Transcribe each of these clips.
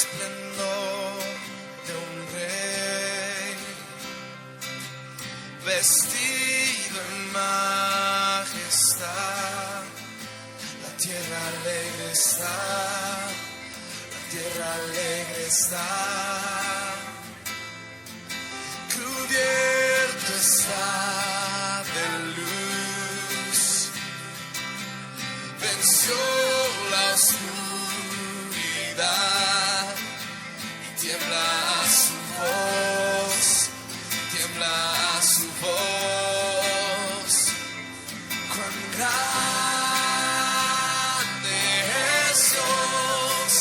esplendor de un rey, vestido en majestad. La tierra alegre está, la tierra alegre está, cubierto está de luz, venció la oscuridad y tiembla a su voz, tiembla a su voz. Cuán grande es Dios,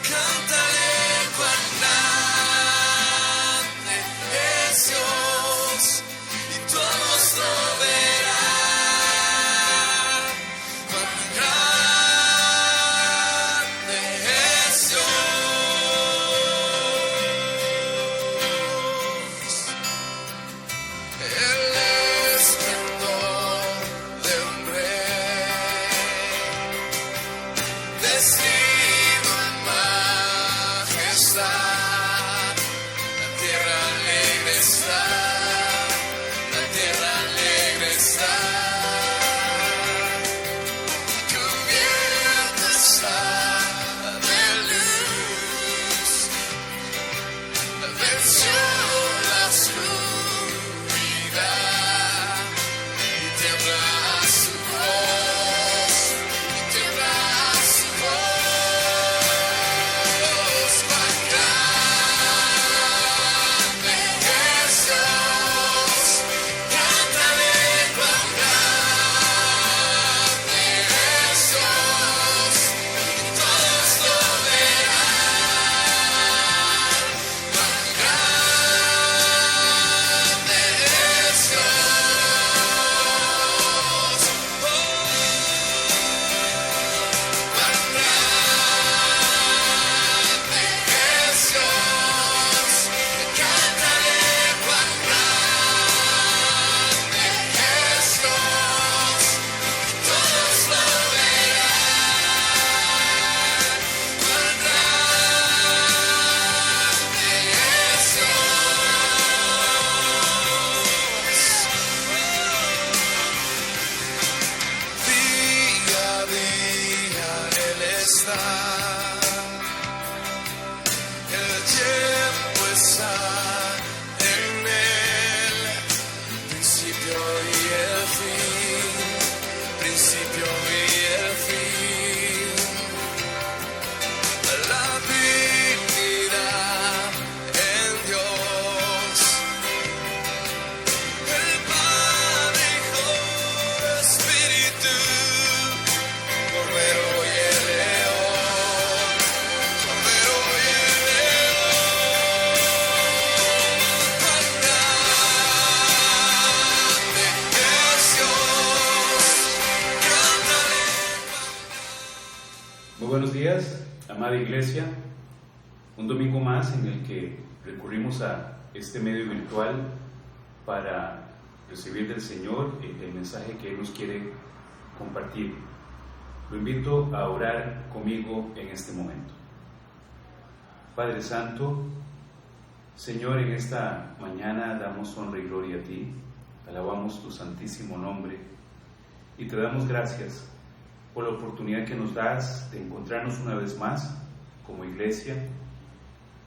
cántale cuán grande es Dios, y todos lo verán. Cuán grande es Dios. El esplendor de un rey, vestido en majestad. La tierra alegre está, la tierra alegre está, cubierta está de luz, venció la oscuridad y tiembla a su voz, y tiembla a su voz. Cuán grande es Dios, cántale cuán grande es Dios, y todos lo verán. Cuán grande es Dios, cuán grande es Dios, cántale cuán grande es Dios, y todos lo verán. Cuán grande es Dios. Día a día Él está, el tiempo está en Él, principio y el fin, principio y el fin. La dignidad en Dios, el Padre, Hijo, Espíritu, Cordero y el León, Cordero y el León. Cuán grande es Dios, cántale. Muy buenos días, amada iglesia. Un domingo más en el que recurrimos a este medio virtual para recibir del Señor el mensaje que Él nos quiere compartir. Lo invito a orar conmigo en este momento. Padre Santo, Señor, en esta mañana damos honra y gloria a Ti, alabamos Tu santísimo nombre y Te damos gracias por la oportunidad que nos das de encontrarnos una vez más como iglesia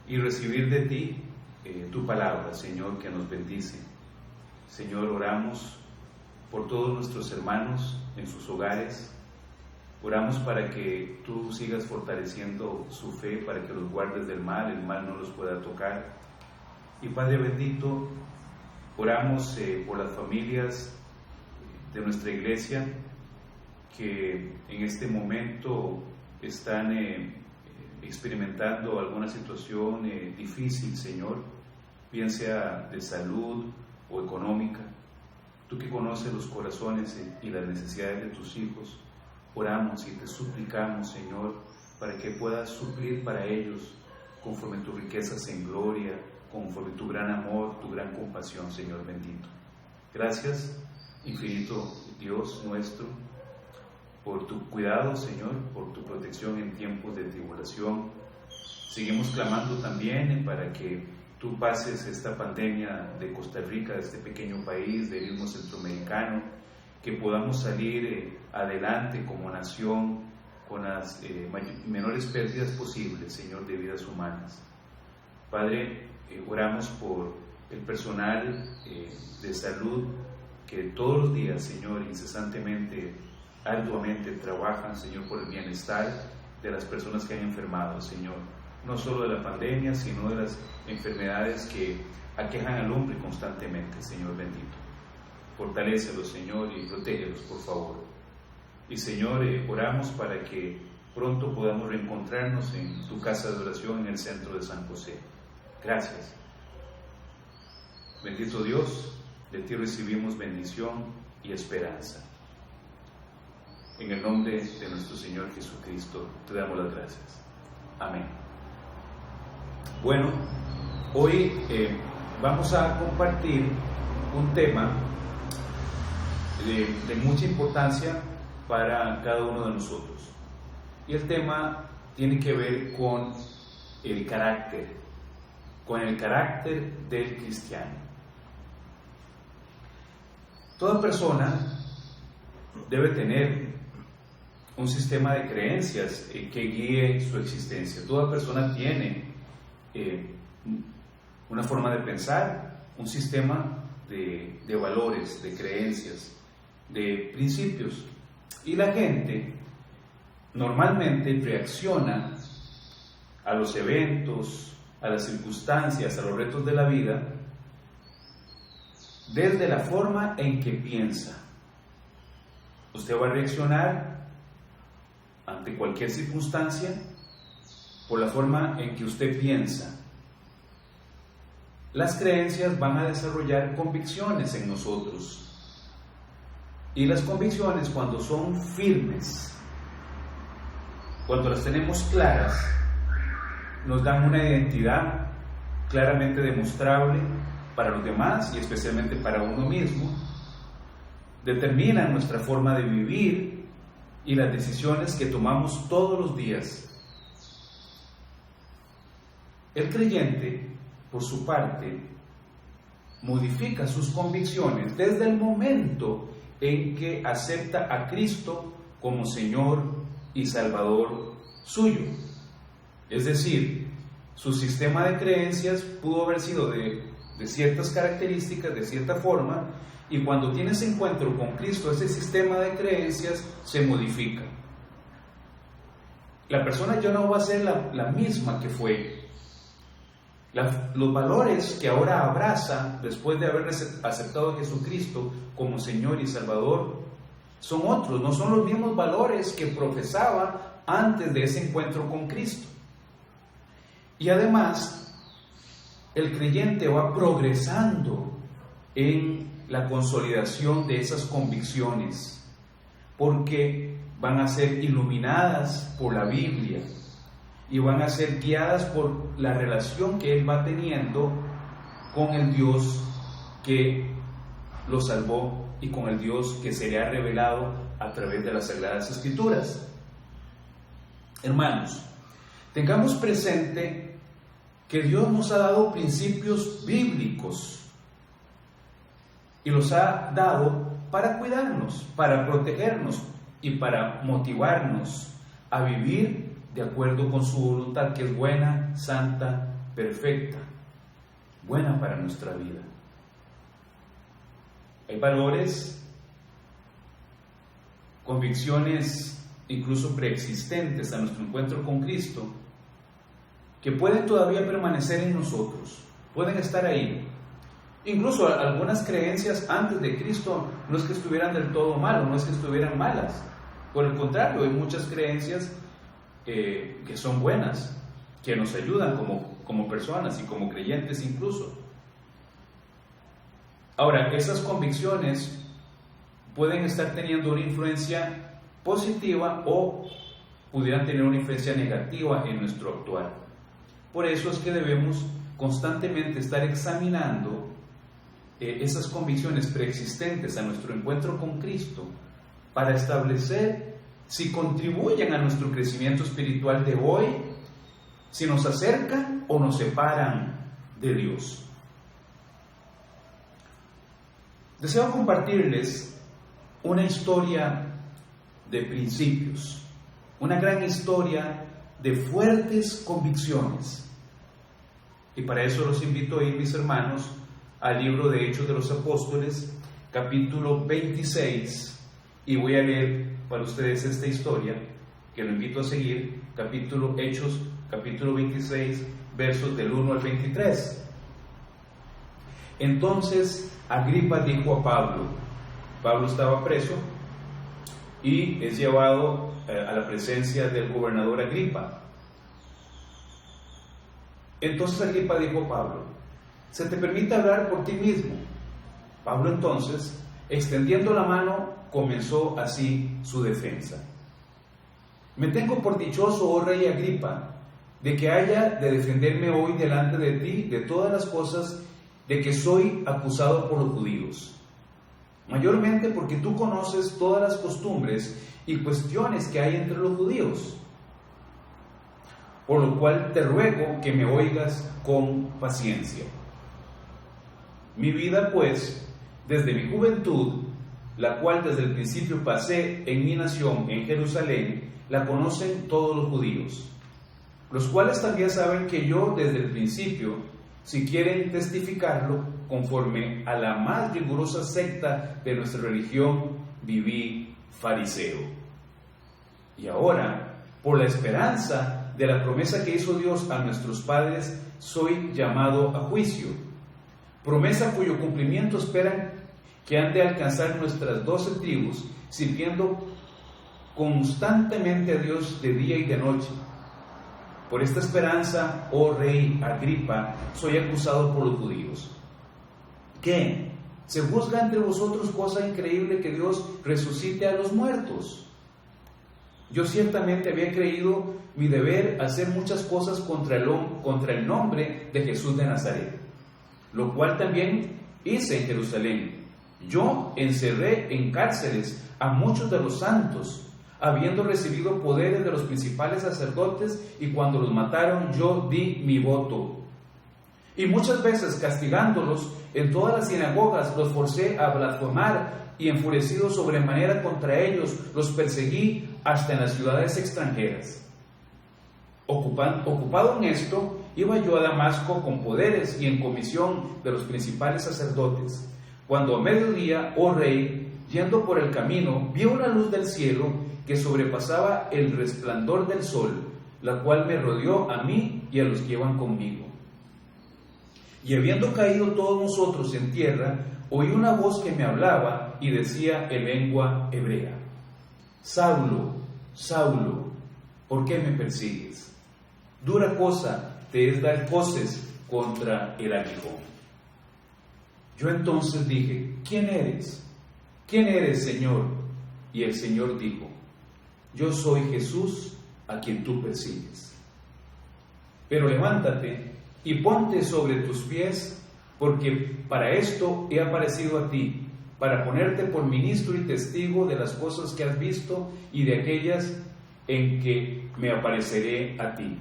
y recibir de Ti Tu palabra, Señor, que nos bendice. Señor, oramos por todos nuestros hermanos en sus hogares. Oramos para que Tú sigas fortaleciendo su fe, para que los guardes del mal, el mal no los pueda tocar. Y Padre bendito, oramos por las familias de nuestra iglesia que en este momento están experimentando alguna situación difícil, Señor, bien sea de salud o económica. Tú que conoces los corazones y las necesidades de tus hijos, oramos y te suplicamos, Señor, para que puedas suplir para ellos conforme tus riquezas en gloria, conforme tu gran amor, tu gran compasión, Señor bendito. Gracias, infinito Dios nuestro, por tu cuidado, Señor, por tu protección en tiempos de tribulación. Seguimos clamando también para que tú pases esta pandemia de Costa Rica, de este pequeño país, del istmo centroamericano, que podamos salir adelante como nación con las menores pérdidas posibles, Señor, de vidas humanas. Padre, oramos por el personal de salud que todos los días, Señor, incesantemente, arduamente trabajan, Señor, por el bienestar de las personas que han enfermado, Señor. No solo de la pandemia, sino de las enfermedades que aquejan al hombre constantemente, Señor bendito. Fortalécelos, Señor, y protégelos, por favor. Y, Señor, oramos para que pronto podamos reencontrarnos en tu casa de oración en el centro de San José. Gracias. Bendito Dios, de ti recibimos bendición y esperanza. En el nombre de nuestro Señor Jesucristo, te damos las gracias. Amén. Bueno, hoy vamos a compartir un tema de mucha importancia para cada uno de nosotros. Y el tema tiene que ver con el carácter del cristiano. Toda persona debe tener un sistema de creencias que guíe su existencia. Toda persona tiene una forma de pensar, un sistema de valores, de creencias, de principios. Y la gente normalmente reacciona a los eventos, a las circunstancias, a los retos de la vida, desde la forma en que piensa. Usted va a reaccionar ante cualquier circunstancia por la forma en que usted piensa. Las creencias van a desarrollar convicciones en nosotros. Y las convicciones, cuando son firmes, cuando las tenemos claras, nos dan una identidad claramente demostrable para los demás y especialmente para uno mismo. Determinan nuestra forma de vivir y las decisiones que tomamos todos los días. El creyente, por su parte, modifica sus convicciones desde el momento en que acepta a Cristo como Señor y Salvador suyo. Es decir, su sistema de creencias pudo haber sido de ciertas características, de cierta forma, y cuando tienes encuentro con Cristo, ese sistema de creencias se modifica. La persona ya no va a ser la misma que fue. Los valores que ahora abraza después de haber aceptado a Jesucristo como Señor y Salvador son otros, no son los mismos valores que profesaba antes de ese encuentro con Cristo. Y además, el creyente va progresando en la consolidación de esas convicciones, porque van a ser iluminadas por la Biblia y van a ser guiadas por la relación que él va teniendo con el Dios que lo salvó y con el Dios que se le ha revelado a través de las Sagradas Escrituras. Hermanos, tengamos presente que Dios nos ha dado principios bíblicos y los ha dado para cuidarnos, para protegernos y para motivarnos a vivir de acuerdo con su voluntad, que es buena, santa, perfecta, buena para nuestra vida. Hay valores, convicciones incluso preexistentes a nuestro encuentro con Cristo, que pueden todavía permanecer en nosotros, pueden estar ahí. Incluso algunas creencias antes de Cristo no es que estuvieran del todo mal, no es que estuvieran malas. Por el contrario, hay muchas creencias que son buenas, que nos ayudan como personas y como creyentes incluso. Ahora, esas convicciones pueden estar teniendo una influencia positiva o pudieran tener una influencia negativa en nuestro actuar. Por eso es que debemos constantemente estar examinando esas convicciones preexistentes a nuestro encuentro con Cristo para establecer si contribuyen a nuestro crecimiento espiritual de hoy si nos acercan o nos separan de Dios. Deseo compartirles una historia de principios, una gran historia de fuertes convicciones. Y para eso los invito a ir, mis hermanos, al libro de Hechos de los Apóstoles, capítulo 26, y voy a leer para ustedes esta historia, que lo invito a seguir, Hechos, capítulo 26, versos del 1 al 23. Entonces Agripa dijo a Pablo estaba preso y es llevado a la presencia del gobernador Agripa. Entonces Agripa dijo a Pablo: ¿se te permite hablar por ti mismo? Pablo entonces, extendiendo la mano, comenzó así su defensa. Me tengo por dichoso, oh rey Agripa, de que haya de defenderme hoy delante de ti de todas las cosas de que soy acusado por los judíos, mayormente porque tú conoces todas las costumbres y cuestiones que hay entre los judíos, por lo cual te ruego que me oigas con paciencia. Mi vida, pues, desde mi juventud, la cual desde el principio pasé en mi nación, en Jerusalén, la conocen todos los judíos, los cuales también saben que yo desde el principio, si quieren testificarlo, conforme a la más rigurosa secta de nuestra religión, viví fariseo. Y ahora, por la esperanza de la promesa que hizo Dios a nuestros padres, soy llamado a juicio. Promesa cuyo cumplimiento esperan que han de alcanzar nuestras 12 tribus, sirviendo constantemente a Dios de día y de noche. Por esta esperanza, oh rey Agripa, soy acusado por los judíos. ¿Qué? ¿Se juzga entre vosotros cosa increíble que Dios resucite a los muertos? Yo ciertamente había creído mi deber hacer muchas cosas contra el nombre de Jesús de Nazaret, lo cual también hice en Jerusalén. Yo encerré en cárceles a muchos de los santos, habiendo recibido poderes de los principales sacerdotes, y cuando los mataron yo di mi voto. Y muchas veces castigándolos en todas las sinagogas los forcé a blasfemar, y enfurecido sobremanera contra ellos los perseguí hasta en las ciudades extranjeras. Ocupado en esto, iba yo a Damasco con poderes y en comisión de los principales sacerdotes, cuando a mediodía, oh rey, yendo por el camino, vi una luz del cielo que sobrepasaba el resplandor del sol, la cual me rodeó a mí y a los que iban conmigo. Y habiendo caído todos nosotros en tierra, oí una voz que me hablaba y decía en lengua hebrea: Saulo, Saulo, ¿por qué me persigues? Dura cosa te es dar voces contra el aguijón. Yo entonces dije: ¿quién eres? ¿Quién eres, Señor? Y el Señor dijo: yo soy Jesús a quien tú persigues. Pero levántate y ponte sobre tus pies, porque para esto he aparecido a ti, para ponerte por ministro y testigo de las cosas que has visto y de aquellas en que me apareceré a ti,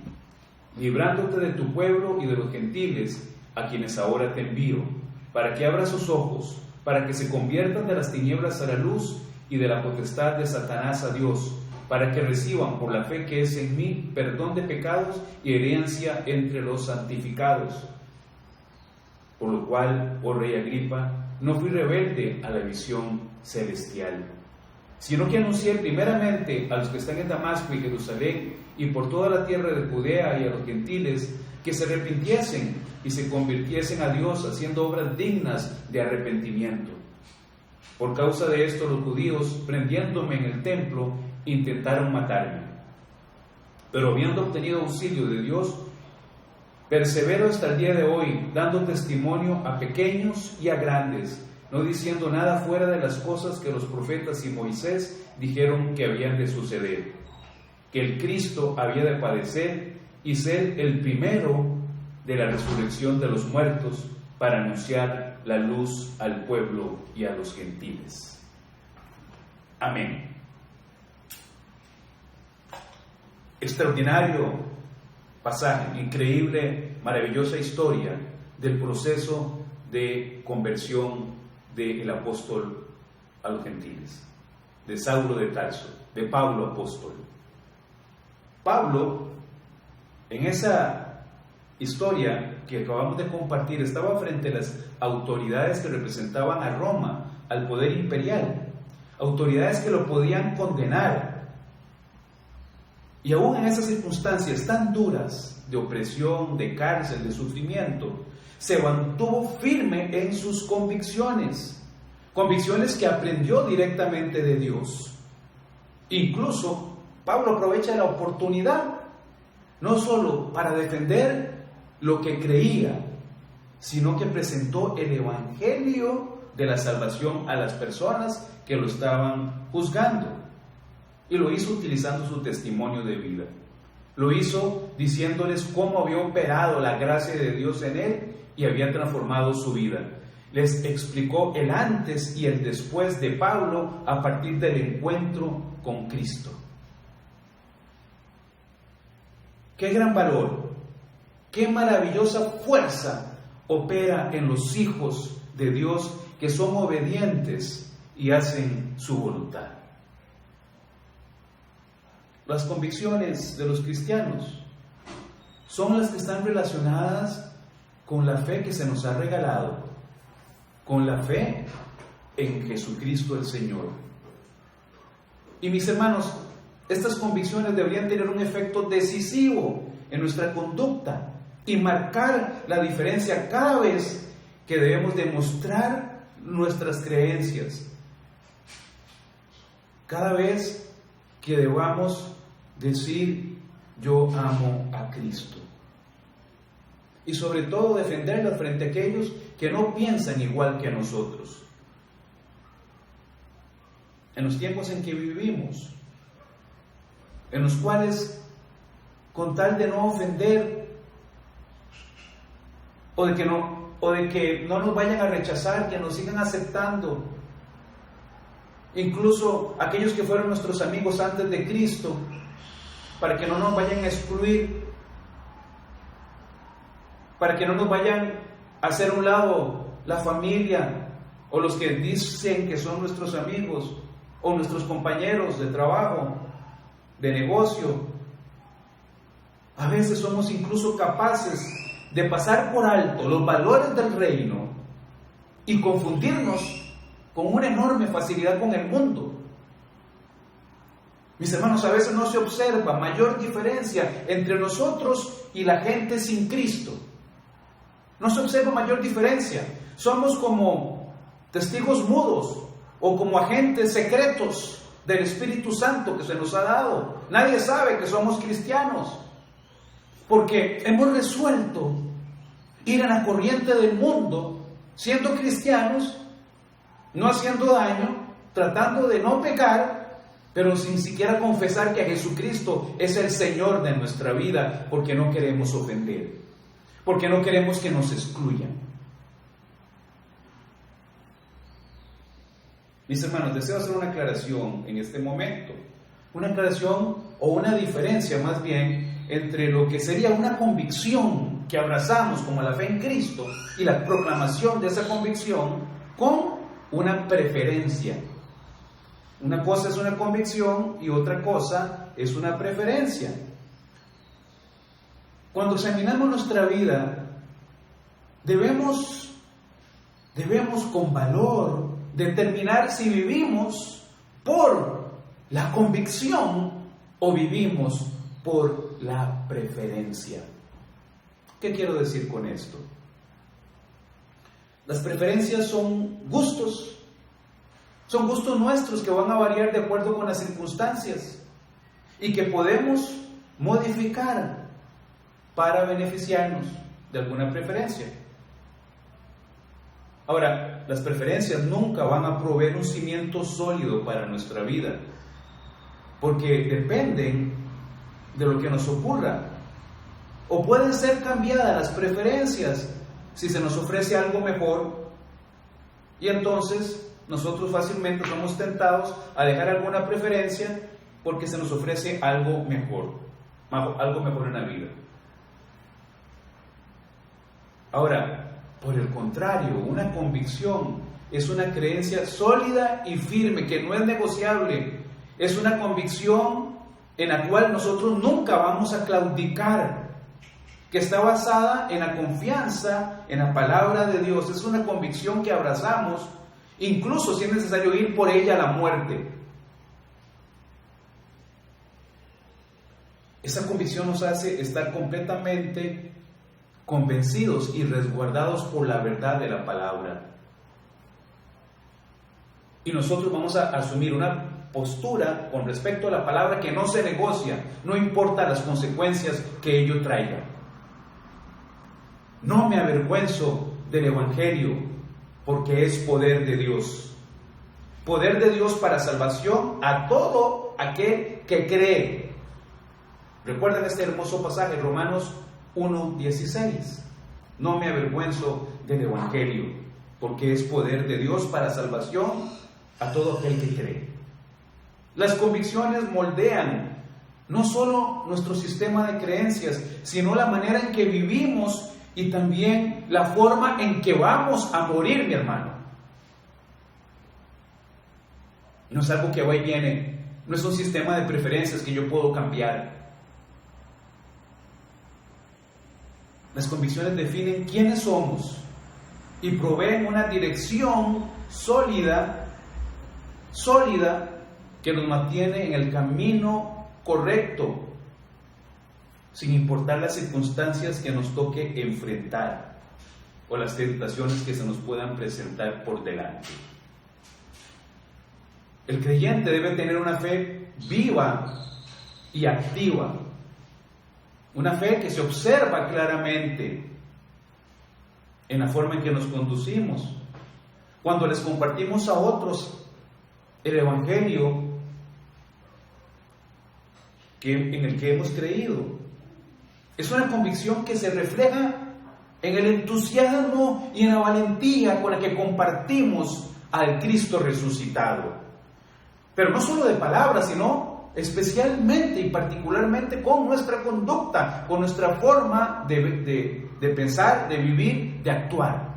librándote de tu pueblo y de los gentiles a quienes ahora te envío, para que abras sus ojos, para que se conviertan de las tinieblas a la luz y de la potestad de Satanás a Dios, para que reciban por la fe que es en mí perdón de pecados y herencia entre los santificados. Por lo cual, oh rey Agripa, no fui rebelde a la visión celestial, sino que anuncié primeramente a los que están en Damasco y Jerusalén y por toda la tierra de Judea y a los gentiles que se arrepintiesen y se convirtiesen a Dios haciendo obras dignas de arrepentimiento. Por causa de esto los judíos, prendiéndome en el templo, intentaron matarme. Pero habiendo obtenido auxilio de Dios, persevero hasta el día de hoy, dando testimonio a pequeños y a grandes, no diciendo nada fuera de las cosas que los profetas y Moisés dijeron que habían de suceder, que el Cristo había de padecer y ser el primero de la resurrección de los muertos, para anunciar la luz al pueblo y a los gentiles. Amén. Extraordinario pasaje, increíble, maravillosa historia del proceso de conversión del apóstol a los gentiles, de Saulo de Tarso, de Pablo apóstol. Pablo, en esa historia que acabamos de compartir, estaba frente a las autoridades que representaban a Roma, al poder imperial, autoridades que lo podían condenar. Y aún en esas circunstancias tan duras de opresión, de cárcel, de sufrimiento, se mantuvo firme en sus convicciones, convicciones que aprendió directamente de Dios. Incluso Pablo aprovecha la oportunidad no solo para defender lo que creía, sino que presentó el evangelio de la salvación a las personas que lo estaban juzgando. Y lo hizo utilizando su testimonio de vida. Lo hizo diciéndoles cómo había operado la gracia de Dios en él y había transformado su vida. Les explicó el antes y el después de Pablo a partir del encuentro con Cristo. ¡Qué gran valor! ¡Qué maravillosa fuerza opera en los hijos de Dios que son obedientes y hacen su voluntad! Las convicciones de los cristianos son las que están relacionadas con la fe que se nos ha regalado, con la fe en Jesucristo el Señor. Y mis hermanos, estas convicciones deberían tener un efecto decisivo en nuestra conducta y marcar la diferencia cada vez que debemos demostrar nuestras creencias, cada vez que debamos decir yo amo a Cristo, y sobre todo defenderlas frente a aquellos que no piensan igual que nosotros. En los tiempos en que vivimos, en los cuales, con tal de no ofender o de que no nos vayan a rechazar, que nos sigan aceptando, incluso aquellos que fueron nuestros amigos antes de Cristo, para que no nos vayan a excluir, para que no nos vayan a hacer a un lado la familia o los que dicen que son nuestros amigos o nuestros compañeros de trabajo, de negocio. A veces somos incluso capaces de pasar por alto los valores del reino y confundirnos con una enorme facilidad con el mundo. Mis hermanos, a veces no se observa mayor diferencia entre nosotros y la gente sin Cristo. No se observa mayor diferencia. Somos como testigos mudos o como agentes secretos del Espíritu Santo que se nos ha dado. Nadie sabe que somos cristianos porque hemos resuelto ir a la corriente del mundo siendo cristianos, no haciendo daño, tratando de no pecar, pero sin siquiera confesar que Jesucristo es el Señor de nuestra vida, porque no queremos ofender, porque no queremos que nos excluyan. Mis hermanos, deseo hacer una aclaración en este momento, una aclaración o una diferencia más bien entre lo que sería una convicción que abrazamos como la fe en Cristo y la proclamación de esa convicción con una preferencia. Una cosa es una convicción y otra cosa es una preferencia. Cuando examinamos nuestra vida, debemos con valor determinar si vivimos por la convicción o vivimos por la preferencia. ¿Qué quiero decir con esto? Las preferencias son gustos nuestros que van a variar de acuerdo con las circunstancias y que podemos modificar para beneficiarnos de alguna preferencia. Ahora, las preferencias nunca van a proveer un cimiento sólido para nuestra vida, porque dependen de lo que nos ocurra. O pueden ser cambiadas las preferencias si se nos ofrece algo mejor, y entonces nosotros fácilmente somos tentados a dejar alguna preferencia porque se nos ofrece algo mejor en la vida. Ahora, por el contrario, una convicción es una creencia sólida y firme, que no es negociable. Es una convicción en la cual nosotros nunca vamos a claudicar, que está basada en la confianza en la palabra de Dios. Es una convicción que abrazamos, incluso si es necesario ir por ella a la muerte. Esa convicción nos hace estar completamente convencidos y resguardados por la verdad de la palabra. Y nosotros vamos a asumir una postura con respecto a la palabra que no se negocia, no importa las consecuencias que ello traiga. No me avergüenzo del Evangelio, porque es poder de Dios. Poder de Dios para salvación a todo aquel que cree. ¿Recuerdan este hermoso pasaje, Romanos 1:16? No me avergüenzo del Evangelio, porque es poder de Dios para salvación a todo aquel que cree. Las convicciones moldean no solo nuestro sistema de creencias, sino la manera en que vivimos y también la forma en que vamos a morir, mi hermano. No es algo que va y viene, no es un sistema de preferencias que yo puedo cambiar. Las convicciones definen quiénes somos y proveen una dirección sólida que nos mantiene en el camino correcto, sin importar las circunstancias que nos toque enfrentar o las tentaciones que se nos puedan presentar por delante. El creyente debe tener una fe viva y activa, una fe que se observa claramente en la forma en que nos conducimos. Cuando les compartimos a otros el Evangelio en el que hemos creído, es una convicción que se refleja en el entusiasmo y en la valentía con la que compartimos al Cristo resucitado. Pero no solo de palabras, sino especialmente y particularmente con nuestra conducta, con nuestra forma de pensar, de vivir, de actuar.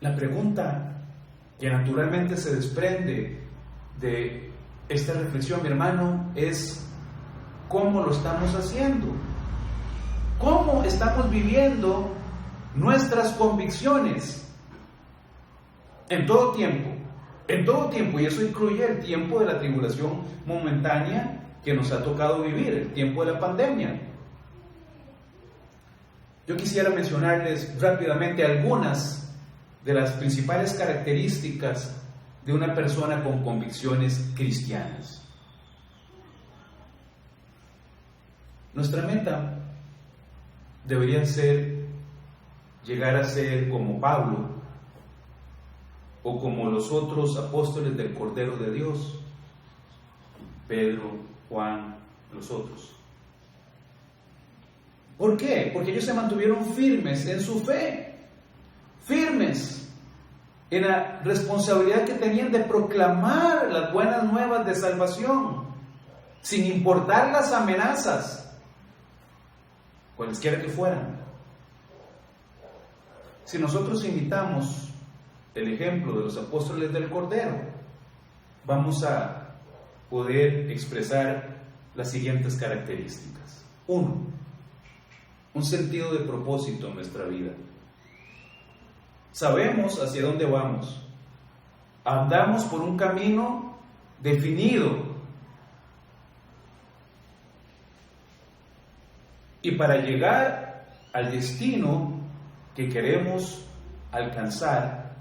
La pregunta que naturalmente se desprende de esta reflexión, mi hermano, es ¿cómo lo estamos haciendo? ¿Cómo estamos viviendo nuestras convicciones? En todo tiempo, y eso incluye el tiempo de la tribulación momentánea que nos ha tocado vivir, el tiempo de la pandemia. Yo quisiera mencionarles rápidamente algunas de las principales características de una persona con convicciones cristianas. Nuestra meta debería ser llegar a ser como Pablo o como los otros apóstoles del Cordero de Dios, Pedro, Juan, los otros. ¿Por qué? Porque ellos se mantuvieron firmes en su fe, firmes en la responsabilidad que tenían de proclamar las buenas nuevas de salvación, sin importar las amenazas, cualesquiera que fueran. Si nosotros imitamos el ejemplo de los apóstoles del Cordero, vamos a poder expresar las siguientes características. 1. Un sentido de propósito en nuestra vida. Sabemos hacia dónde vamos. Andamos por un camino definido. Y para llegar al destino que queremos alcanzar,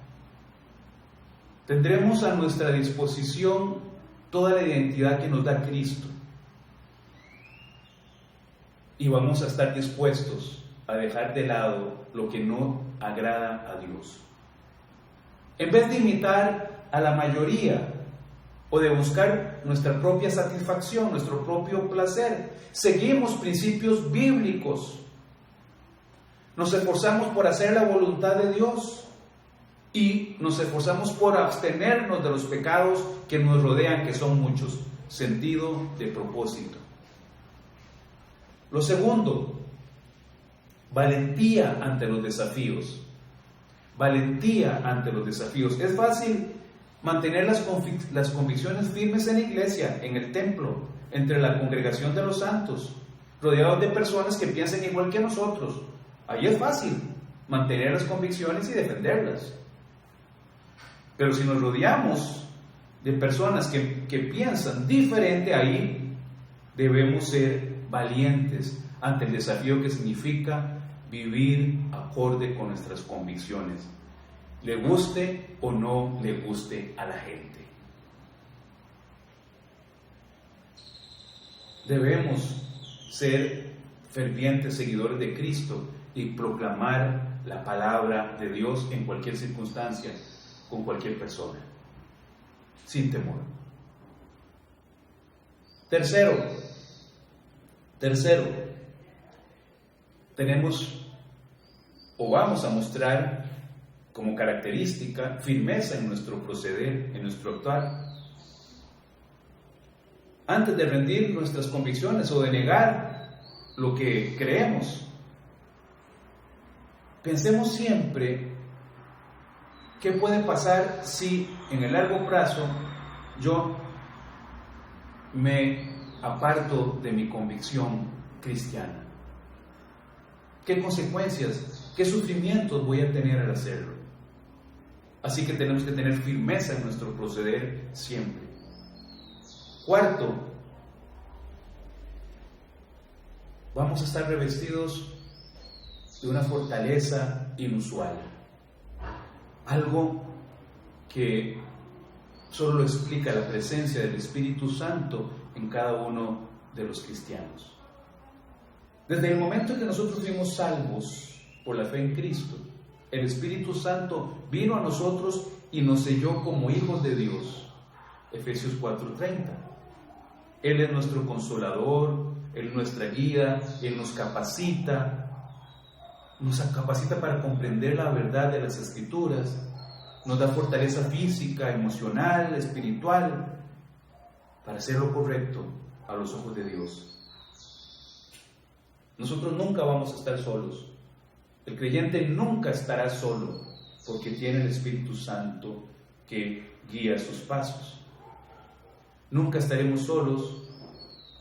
tendremos a nuestra disposición toda la identidad que nos da Cristo. Y vamos a estar dispuestos a dejar de lado lo que no agrada a Dios. En vez de imitar a la mayoría o de buscar nuestra propia satisfacción, nuestro propio placer, seguimos principios bíblicos. Nos esforzamos por hacer la voluntad de Dios y nos esforzamos por abstenernos de los pecados que nos rodean, que son muchos. Sentido de propósito. Lo segundo, valentía ante los desafíos. Valentía ante los desafíos. Es fácil mantener las convicciones firmes en la iglesia, en el templo, entre la congregación de los santos, rodeados de personas que piensan igual que nosotros. Ahí es fácil mantener las convicciones y defenderlas. Pero si nos rodeamos de personas que piensan diferente, ahí debemos ser valientes ante el desafío que significa vivir acorde con nuestras convicciones, le guste o no le guste a la gente. Debemos ser fervientes seguidores de Cristo y proclamar la palabra de Dios en cualquier circunstancia, con cualquier persona, sin temor. Tercero, tenemos o vamos a mostrar como característica firmeza en nuestro proceder, en nuestro actuar. Antes de rendir nuestras convicciones o de negar lo que creemos, pensemos siempre qué puede pasar si en el largo plazo yo me aparto de mi convicción cristiana. ¿Qué consecuencias, qué sufrimientos voy a tener al hacerlo? Así que tenemos que tener firmeza en nuestro proceder siempre. Cuarto, vamos a estar revestidos de una fortaleza inusual. Algo que solo lo explica la presencia del Espíritu Santo en cada uno de los cristianos. Desde el momento en que nosotros fuimos salvos por la fe en Cristo, el Espíritu Santo vino a nosotros y nos selló como hijos de Dios. Efesios 4:30. Él es nuestro consolador, Él es nuestra guía, Él nos capacita para comprender la verdad de las Escrituras, nos da fortaleza física, emocional, espiritual, para hacer lo correcto a los ojos de Dios. Nosotros nunca vamos a estar solos. El creyente nunca estará solo, porque tiene el Espíritu Santo que guía sus pasos. Nunca estaremos solos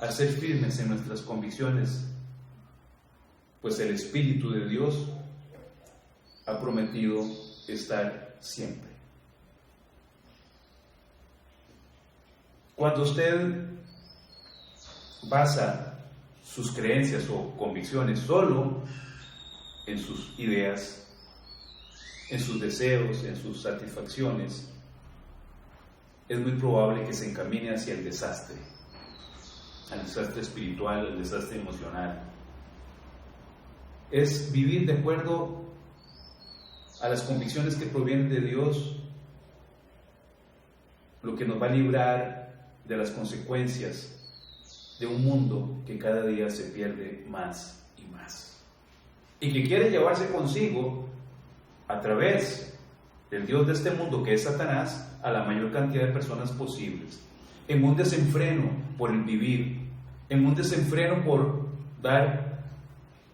al ser firmes en nuestras convicciones, pues el Espíritu de Dios ha prometido estar siempre. Cuando usted basa sus creencias o convicciones solo en sus ideas, en sus deseos, en sus satisfacciones, es muy probable que se encamine hacia el desastre, al desastre espiritual, al desastre emocional. Es vivir de acuerdo a las convicciones que provienen de Dios lo que nos va a librar de las consecuencias de un mundo que cada día se pierde más y más, y que quiere llevarse consigo, a través del Dios de este mundo, que es Satanás, a la mayor cantidad de personas posibles, en un desenfreno por el vivir, en un desenfreno por dar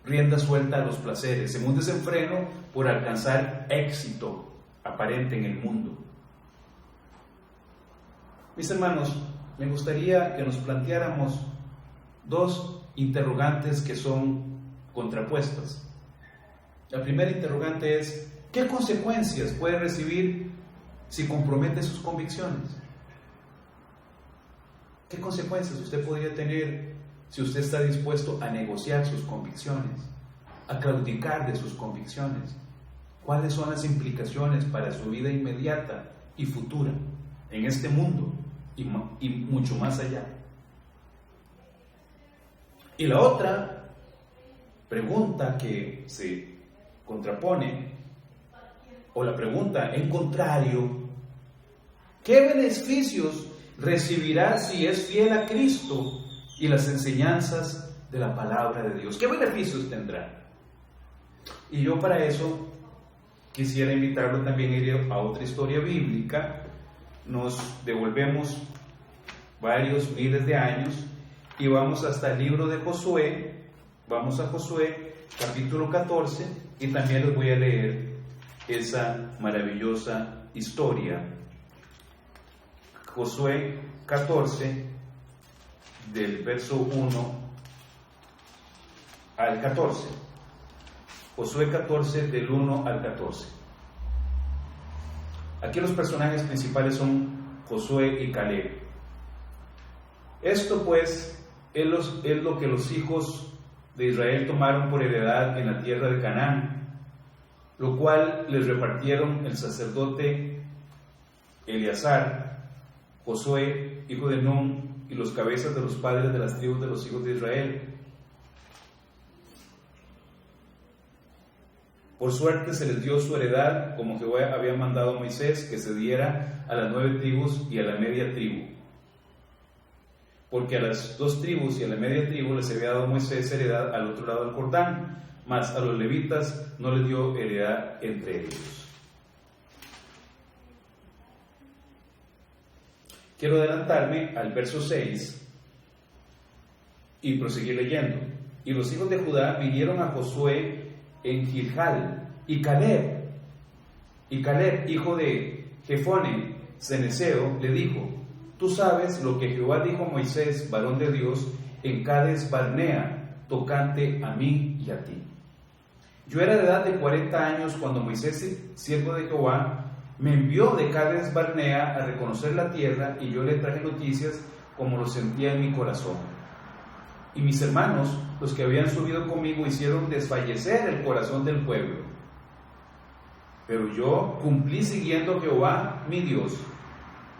rienda suelta a los placeres, en un desenfreno por alcanzar éxito aparente en el mundo. Mis hermanos, me gustaría que nos planteáramos dos interrogantes que son contrapuestas. La primera interrogante es: ¿qué consecuencias puede recibir si compromete sus convicciones? ¿Qué consecuencias usted podría tener si usted está dispuesto a negociar sus convicciones, a claudicar de sus convicciones? ¿Cuáles son las implicaciones para su vida inmediata y futura en este mundo y mucho más allá? Y la otra pregunta que se contrapone, o la pregunta en contrario: ¿qué beneficios recibirá si es fiel a Cristo y las enseñanzas de la palabra de Dios? ¿Qué beneficios tendrá? Y yo para eso quisiera invitarlo también a ir a otra historia bíblica. Nos devolvemos varios miles de años y vamos hasta el libro de Josué. Vamos a Josué capítulo 14, y también les voy a leer esa maravillosa historia. Josué 14, del verso 1 al 14. Josué 14, del 1 al 14. Aquí los personajes principales son Josué y Caleb. Esto pues es lo que los hijos de Israel tomaron por heredad en la tierra de Canaán, lo cual les repartieron el sacerdote Eleazar, Josué, hijo de Nun, y los cabezas de los padres de las tribus de los hijos de Israel. Por suerte se les dio su heredad, como Jehová había mandado a Moisés, que se diera a las 9 tribus y a la media tribu. Porque a las 2 tribus y a la media tribu les había dado Moisés heredad al otro lado del Jordán, mas a los levitas no les dio heredad entre ellos. Quiero adelantarme al verso 6 y proseguir leyendo. Y los hijos de Judá vinieron a Josué en Gilgal, y Caleb, hijo de Jefone, ceneseo, le dijo: Tú sabes lo que Jehová dijo a Moisés, varón de Dios, en Cades Barnea, tocante a mí y a ti. Yo era de edad de 40 años cuando Moisés, siervo de Jehová, me envió de Cades Barnea a reconocer la tierra, y yo le traje noticias como lo sentía en mi corazón. Y mis hermanos, los que habían subido conmigo, hicieron desfallecer el corazón del pueblo. Pero yo cumplí siguiendo a Jehová, mi Dios.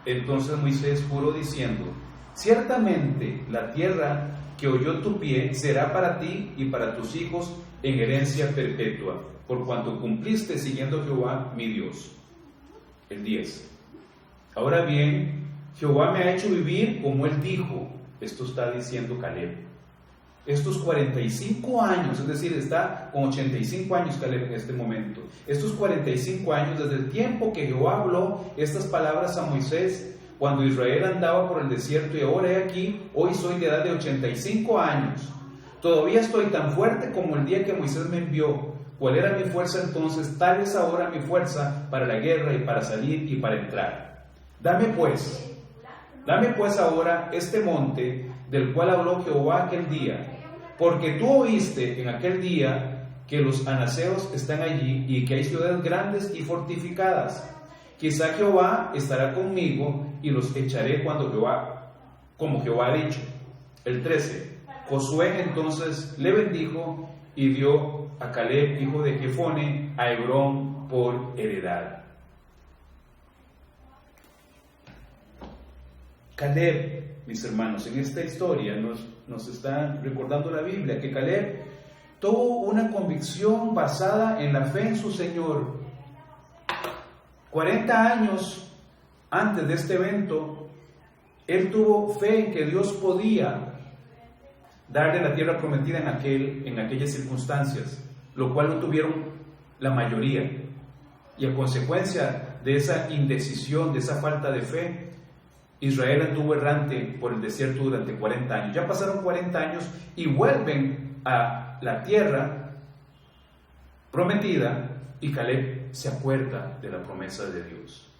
Entonces Moisés juró diciendo: Ciertamente la tierra que oyó tu pie será para ti y para tus hijos en herencia perpetua, por cuanto cumpliste siguiendo a Jehová, mi Dios. El 10. Ahora bien, Jehová me ha hecho vivir como él dijo. Esto está diciendo Caleb. Estos 45 años, es decir, está con 85 años Caleb en este momento. Estos 45 años, desde el tiempo que Jehová habló estas palabras a Moisés, cuando Israel andaba por el desierto, y ahora he aquí, hoy soy de edad de 85 años. Todavía estoy tan fuerte como el día que Moisés me envió. ¿Cuál era mi fuerza entonces? Tal es ahora mi fuerza para la guerra y para salir y para entrar. Dame pues ahora este monte del cual habló Jehová aquel día, porque tú oíste en aquel día que los anaseos están allí y que hay ciudades grandes y fortificadas. Quizá Jehová estará conmigo y los echaré como Jehová ha dicho. El 13. Josué entonces le bendijo y dio a Caleb, hijo de Jefone, a Hebrón por heredad. Caleb, mis hermanos, en esta historia nos está recordando la Biblia que Caleb tuvo una convicción basada en la fe en su Señor. 40 años antes de este evento, él tuvo fe en que Dios podía darle la tierra prometida en aquellas circunstancias, lo cual no tuvieron la mayoría. Y a consecuencia de esa indecisión, de esa falta de fe, Israel anduvo errante por el desierto durante 40 años. Ya pasaron 40 años y vuelven a la tierra prometida, y Caleb se acuerda de la promesa de Dios.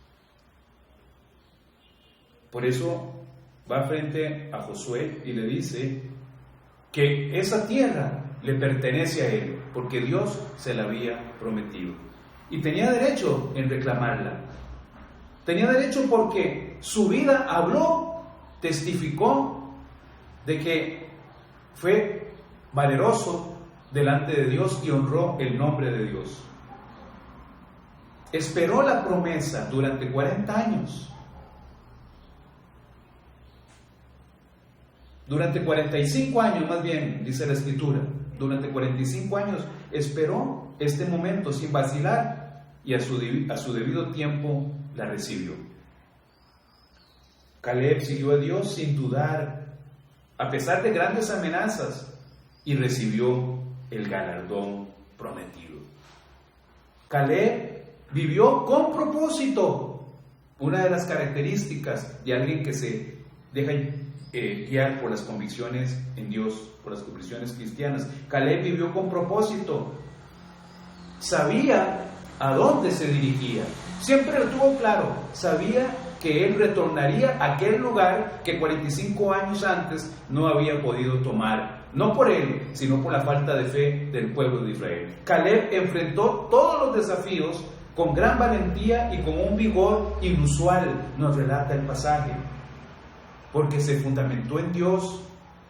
Por eso va frente a Josué y le dice que esa tierra le pertenece a él, porque Dios se la había prometido. Y tenía derecho en reclamarla. Tenía derecho porque su vida habló, testificó de que fue valeroso delante de Dios y honró el nombre de Dios. Esperó la promesa durante 40 años. Durante 45 años, más bien, dice la Escritura, durante 45 años esperó este momento sin vacilar, y a su debido tiempo la recibió. Caleb siguió a Dios sin dudar, a pesar de grandes amenazas, y recibió el galardón prometido. Caleb vivió con propósito. Una de las características de alguien que se deja guiar por las convicciones en Dios, por las convicciones cristianas. Caleb vivió con propósito, sabía a dónde se dirigía, siempre lo tuvo claro, sabía que él retornaría a aquel lugar que 45 años antes no había podido tomar, no por él, sino por la falta de fe del pueblo de Israel. Caleb enfrentó todos los desafíos con gran valentía y con un vigor inusual, nos relata el pasaje, porque se fundamentó en Dios,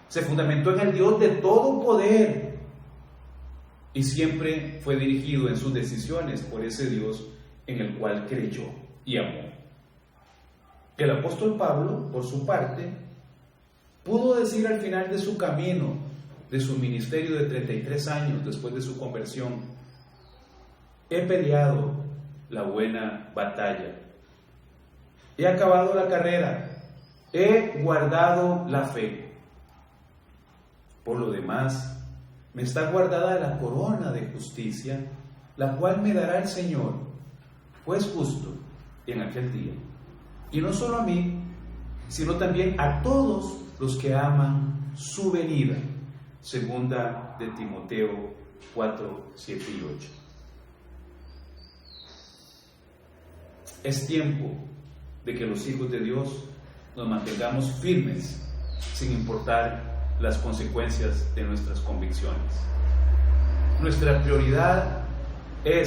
se fundamentó en el Dios de todo poder, y siempre fue dirigido en sus decisiones por ese Dios en el cual creyó y amó. El apóstol Pablo, por su parte, pudo decir al final de su camino, de su ministerio de 33 años después de su conversión: he peleado la buena batalla, he acabado la carrera, he guardado la fe. Por lo demás, me está guardada la corona de justicia, la cual me dará el Señor, juez justo, en aquel día. Y no solo a mí, sino también a todos los que aman su venida. Segunda de Timoteo 4, 7 y 8. Es tiempo de que los hijos de Dios nos mantengamos firmes, sin importar las consecuencias de nuestras convicciones. Nuestra prioridad debe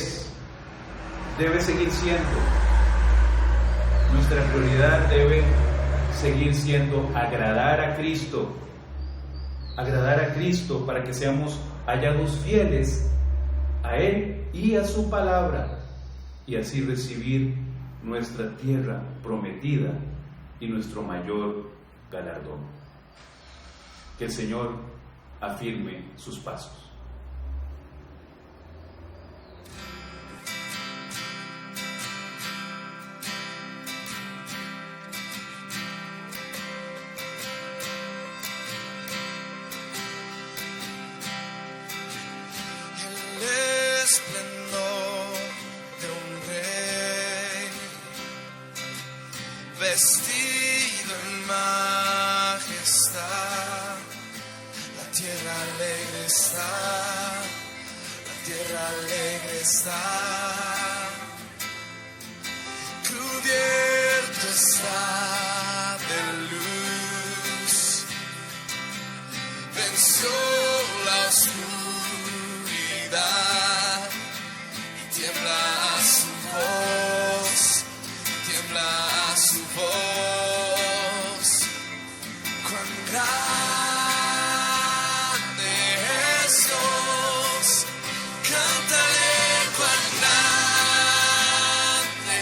seguir siendo agradar a Cristo para que seamos hallados fieles a Él y a su palabra, y así recibir nuestra tierra prometida y nuestro mayor galardón. Que el Señor afirme sus pasos. Vestido en majestad, la tierra alegre está, cubierto está de luz, venció la oscuridad y tiembla su voz, cuán grande es Dios, cántale cuán grande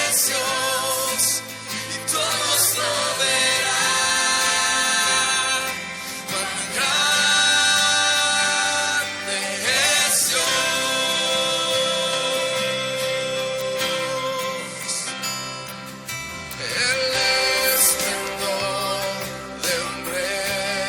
es Dios, y todos lo verán, cuán grande es Dios. El esplendor de un rey,